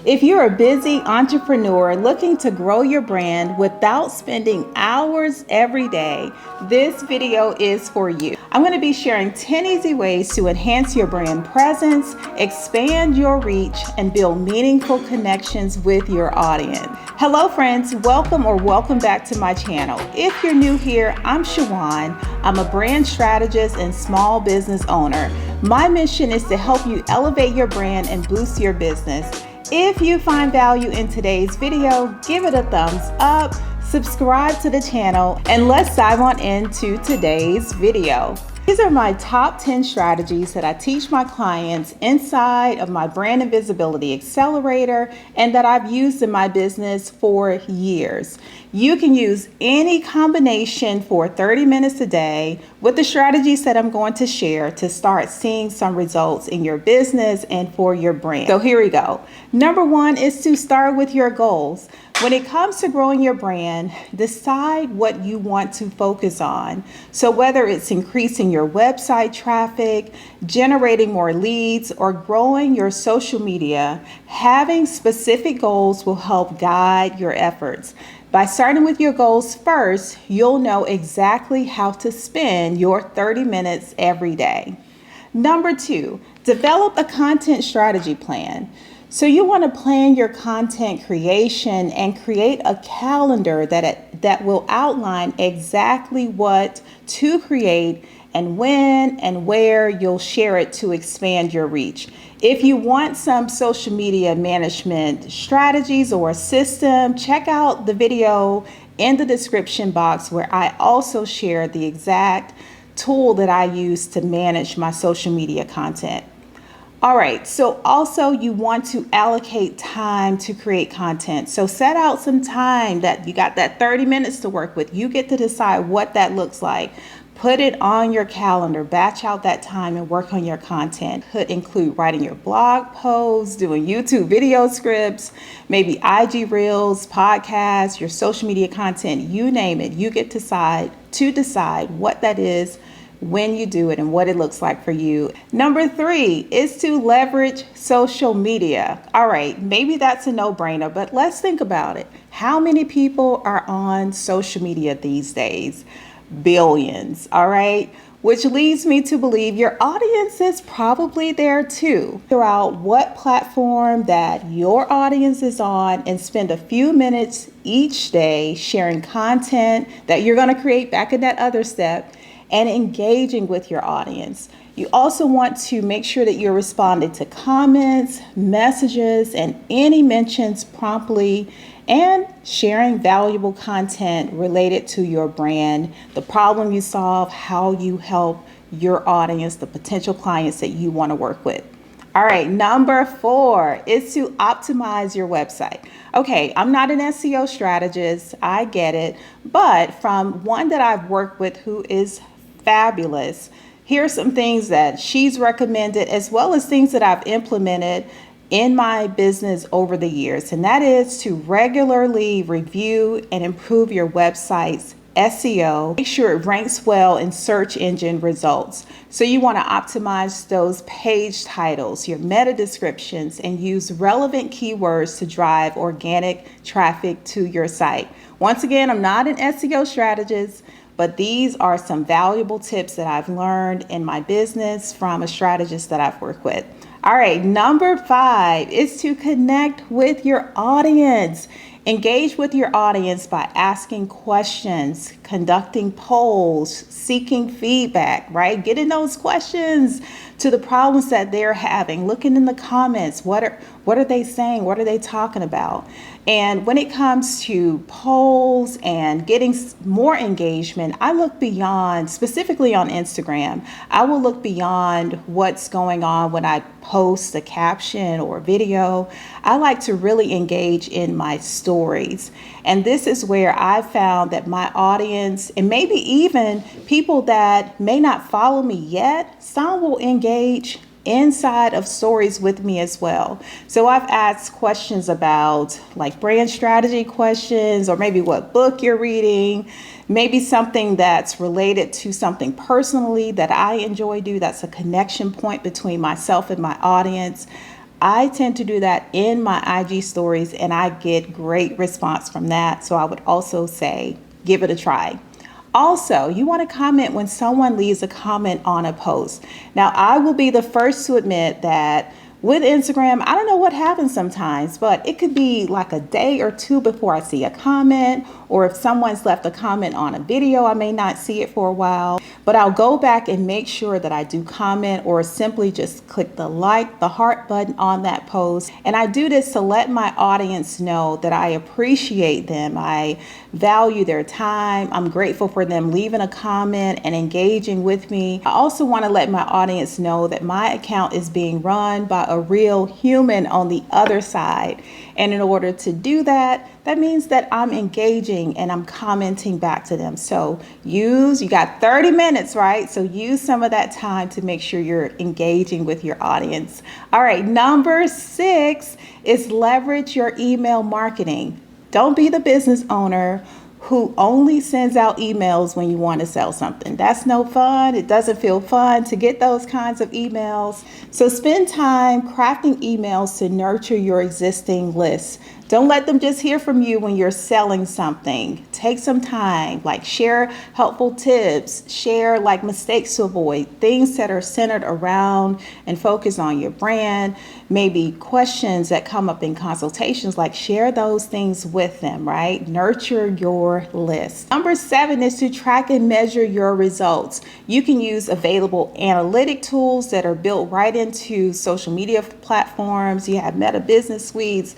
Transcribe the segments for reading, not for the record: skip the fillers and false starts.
If you're a busy entrepreneur looking to grow your brand without spending hours every day, this video is for you. I'm going to be sharing 10 easy ways to enhance your brand presence, expand your reach, and build meaningful connections with your audience. Hello friends, welcome back to my channel. If you're new here, I'm Shawon. I'm a brand strategist and small business owner. My mission is to help you elevate your brand and boost your business. If you find value in today's video, give it a thumbs up, subscribe to the channel, and let's dive on into today's video. These are my top 10 strategies that I teach my clients inside of my Brand and Visibility Accelerator and that I've used in my business for years. You can use any combination for 30 minutes a day with the strategies that I'm going to share to start seeing some results in your business and for your brand. So here we go. Number one is to start with your goals. When it comes to growing your brand, decide what you want to focus on. So whether it's increasing your website traffic, generating more leads, or growing your social media, having specific goals will help guide your efforts. By starting with your goals first, you'll know exactly how to spend your 30 minutes every day. Number two, develop a content strategy plan. So you want to plan your content creation and create a calendar that will outline exactly what to create and when and where you'll share it to expand your reach. If you want some social media management strategies or a system, check out the video in the description box where I also share the exact tool that I use to manage my social media content. All right, so also you want to allocate time to create content. So set out some time that you got that 30 minutes to work with. You get to decide what that looks like. Put it on your calendar, batch out that time and work on your content. Could include writing your blog posts, doing YouTube video scripts, maybe IG Reels, podcasts, your social media content, you name it. You get to decide what that is, when you do it, and what it looks like for you. Number three is to leverage social media. All right, maybe that's a no-brainer, but let's think about it. How many people are on social media these days? Billions, all right? Which leads me to believe your audience is probably there too. Figure out what platform that your audience is on and spend a few minutes each day sharing content that you're going to create back in that other step and engaging with your audience. You also want to make sure that you're responding to comments, messages, and any mentions promptly, and sharing valuable content related to your brand, the problem you solve, how you help your audience, the potential clients that you want to work with. All right, number four is to optimize your website. Okay, I'm not an SEO strategist, I get it, but from one that I've worked with who is fabulous, here's some things that she's recommended as well as things that I've implemented in my business over the years, and that is to regularly review and improve your website's SEO. Make sure it ranks well in search engine results. So you want to optimize those page titles, your meta descriptions, and use relevant keywords to drive organic traffic to your site. Once again, I'm not an SEO strategist, but these are some valuable tips that I've learned in my business from a strategist that I've worked with. All right, number five is to connect with your audience. Engage with your audience by asking questions, conducting polls, seeking feedback, right? Getting those questions to the problems that they're having, looking in the comments, what are they saying? What are they talking about? And when it comes to polls and getting more engagement, I look beyond, specifically on Instagram, I will look beyond what's going on when I post a caption or video. I like to really engage in my stories. And this is where I found that my audience, and maybe even people that may not follow me yet, some will engage inside of stories with me as well. So I've asked questions about like brand strategy questions, or maybe what book you're reading, maybe something that's related to something personally that I enjoy do. That's a connection point between myself and my audience. I tend to do that in my IG stories, and I get great response from that. So I would also say, give it a try. Also, you want to comment when someone leaves a comment on a post. Now, I will be the first to admit that with Instagram, I don't know what happens sometimes, but it could be like a day or two before I see a comment, or if someone's left a comment on a video, I may not see it for a while, but I'll go back and make sure that I do comment, or simply just click the like, the heart button on that post. And I do this to let my audience know that I appreciate them. I value their time. I'm grateful for them leaving a comment and engaging with me. I also want to let my audience know that my account is being run by a real human on the other side. And in order to do that, that means that I'm engaging and I'm commenting back to them. So you got 30 minutes, right? So use some of that time to make sure you're engaging with your audience. All right, number 6 is leverage your email marketing. Don't be the business owner who only sends out emails when you want to sell something. That's no fun. It doesn't feel fun to get those kinds of emails. So spend time crafting emails to nurture your existing list. Don't let them just hear from you when you're selling something. Take some time, like share helpful tips, share like mistakes to avoid, things that are centered around and focus on your brand, maybe questions that come up in consultations, like share those things with them, right? Nurture your list. Number 7 is to track and measure your results. You can use available analytic tools that are built right into social media platforms. You have Meta Business Suites.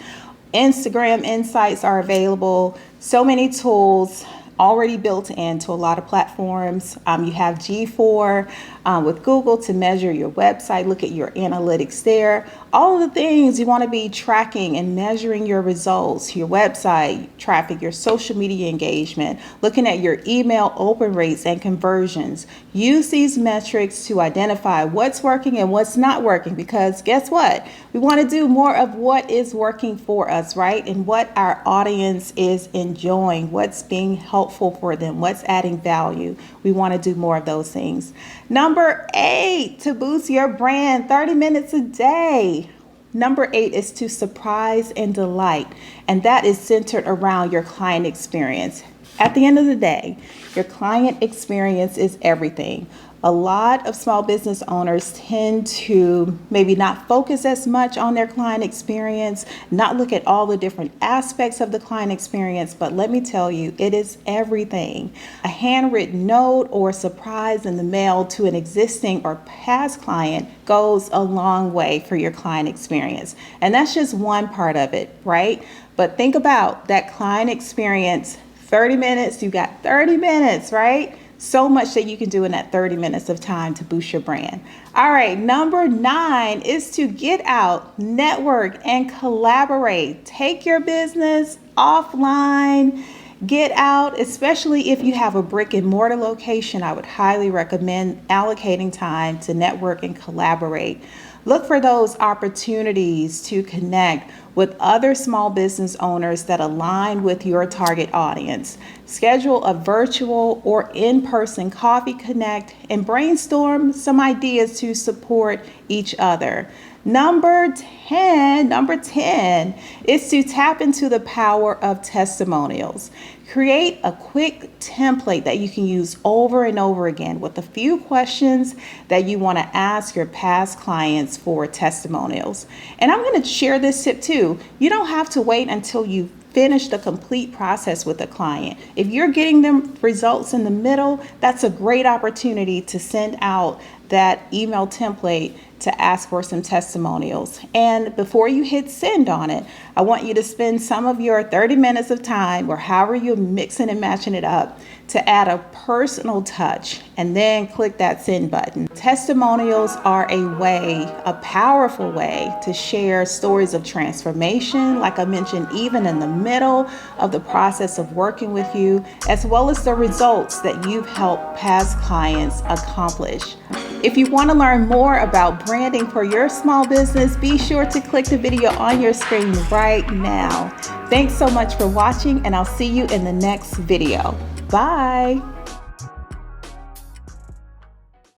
Instagram Insights are available. So many tools already built into a lot of platforms. You have G4 with Google to measure your website, look at your analytics there. All of the things you want to be tracking and measuring your results, your website traffic, your social media engagement, looking at your email open rates and conversions. Use these metrics to identify what's working and what's not working, because guess what? We want to do more of what is working for us, right? And what our audience is enjoying, what's being helpful for them, what's adding value. We want to do more of those things. Number 8, to boost your brand, 30 minutes a day. Number 8 is to surprise and delight, and that is centered around your client experience. At the end of the day, your client experience is everything. A lot of small business owners tend to maybe not focus as much on their client experience, not look at all the different aspects of the client experience, but let me tell you, it is everything. A handwritten note or a surprise in the mail to an existing or past client goes a long way for your client experience. And that's just one part of it, right? But think about that client experience, 30 minutes, you got 30 minutes, right? So much that you can do in that 30 minutes of time to boost your brand. All right, number 9 is to get out, network, and collaborate. Take your business offline, get out, especially if you have a brick and mortar location. I would highly recommend allocating time to network and collaborate. Look for those opportunities to connect with other small business owners that align with your target audience. Schedule a virtual or in-person coffee connect and brainstorm some ideas to support each other. Number 10 is to tap into the power of testimonials. Create a quick template that you can use over and over again with a few questions that you want to ask your past clients for testimonials. And I'm going to share this tip too. You don't have to wait until you finish the complete process with a client. If you're getting them results in the middle, that's a great opportunity to send out that email template to ask for some testimonials. And before you hit send on it, I want you to spend some of your 30 minutes of time, or however you're mixing and matching it up, to add a personal touch and then click that send button. Testimonials are a powerful way to share stories of transformation, like I mentioned, even in the middle of the process of working with you, as well as the results that you've helped past clients accomplish. If you want to learn more about branding for your small business, be sure to click the video on your screen right now. Thanks so much for watching, and I'll see you in the next video. Bye.